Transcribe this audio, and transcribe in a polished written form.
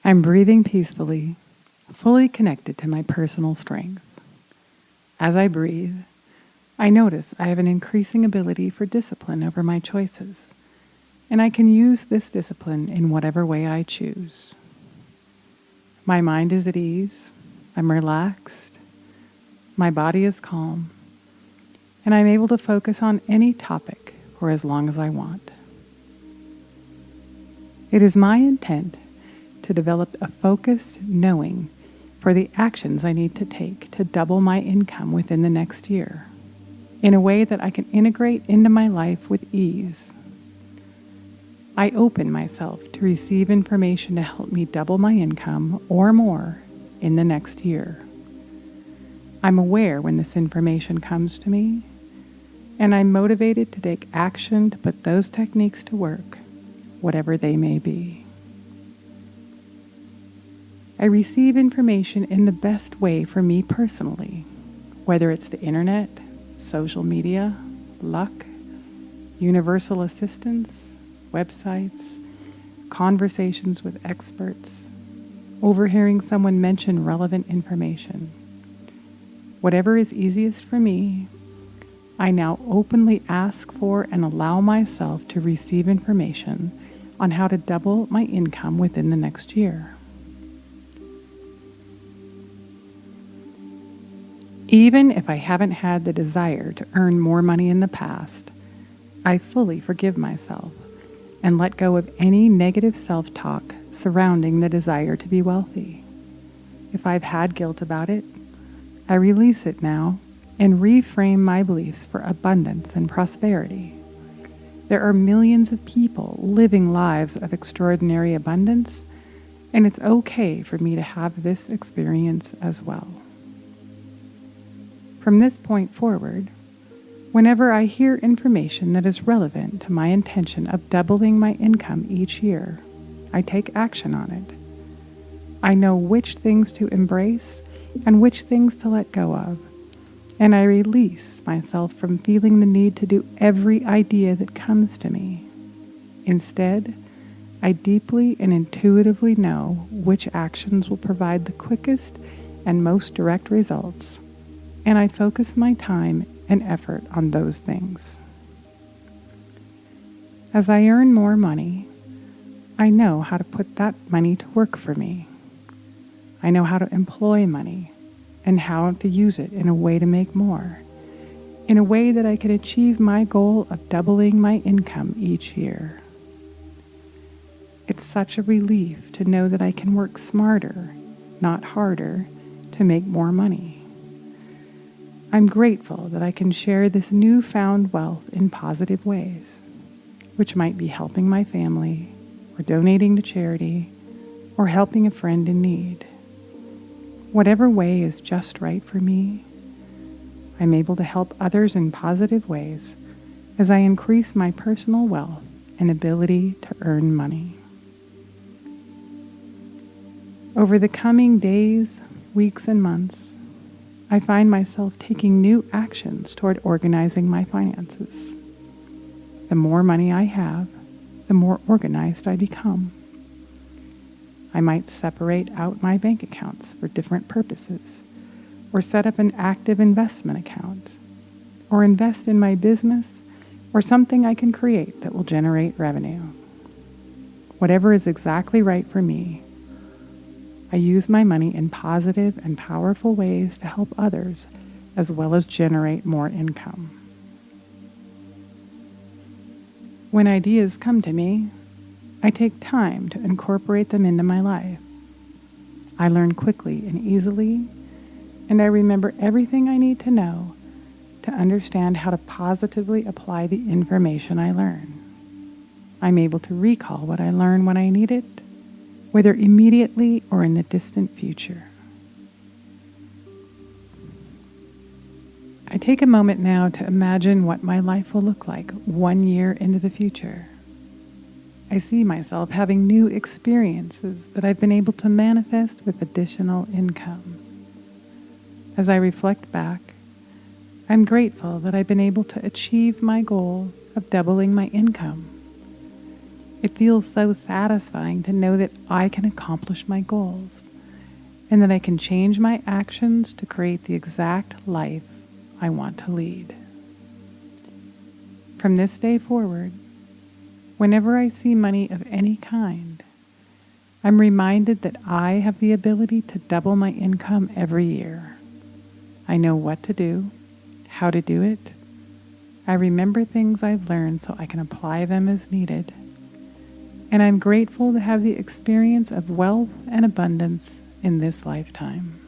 I'm breathing peacefully, fully connected to my personal strength. As I breathe, I notice I have an increasing ability for discipline over my choices, and I can use this discipline in whatever way I choose. My mind is at ease, I'm relaxed, my body is calm, and I'm able to focus on any topic for as long as I want. It is my intent to develop a focused knowing for the actions I need to take to double my income within the next year, in a way that I can integrate into my life with ease. I open myself to receive information to help me double my income or more in the next year. I'm aware when this information comes to me, and I'm motivated to take action to put those techniques to work, whatever they may be. I receive information in the best way for me personally, whether it's the internet, social media, luck, universal assistance, websites, conversations with experts, overhearing someone mention relevant information. Whatever is easiest for me, I now openly ask for and allow myself to receive information on how to double my income within the next year. Even if I haven't had the desire to earn more money in the past, I fully forgive myself and let go of any negative self-talk surrounding the desire to be wealthy. If I've had guilt about it, I release it now and reframe my beliefs for abundance and prosperity. There are millions of people living lives of extraordinary abundance, and it's okay for me to have this experience as well. From this point forward, whenever I hear information that is relevant to my intention of doubling my income each year, I take action on it. I know which things to embrace and which things to let go of, and I release myself from feeling the need to do every idea that comes to me. Instead, I deeply and intuitively know which actions will provide the quickest and most direct results, and I focus my time and effort on those things. As I earn more money, I know how to put that money to work for me. I know how to employ money and how to use it in a way to make more, in a way that I can achieve my goal of doubling my income each year. It's such a relief to know that I can work smarter, not harder, to make more money. I'm grateful that I can share this newfound wealth in positive ways, which might be helping my family, or donating to charity, or helping a friend in need. Whatever way is just right for me, I'm able to help others in positive ways as I increase my personal wealth and ability to earn money. Over the coming days, weeks, and months, I find myself taking new actions toward organizing my finances. The more money I have, the more organized I become. I might separate out my bank accounts for different purposes, or set up an active investment account, or invest in my business, or something I can create that will generate revenue. Whatever is exactly right for me, I use my money in positive and powerful ways to help others, as well as generate more income. When ideas come to me, I take time to incorporate them into my life. I learn quickly and easily, and I remember everything I need to know to understand how to positively apply the information I learn. I'm able to recall what I learn when I need it, whether immediately or in the distant future. I take a moment now to imagine what my life will look like 1 year into the future. I see myself having new experiences that I've been able to manifest with additional income. As I reflect back, I'm grateful that I've been able to achieve my goal of doubling my income. It feels so satisfying to know that I can accomplish my goals and that I can change my actions to create the exact life I want to lead. From this day forward, whenever I see money of any kind, I'm reminded that I have the ability to double my income every year. I know what to do, how to do it. I remember things I've learned so I can apply them as needed. And I'm grateful to have the experience of wealth and abundance in this lifetime.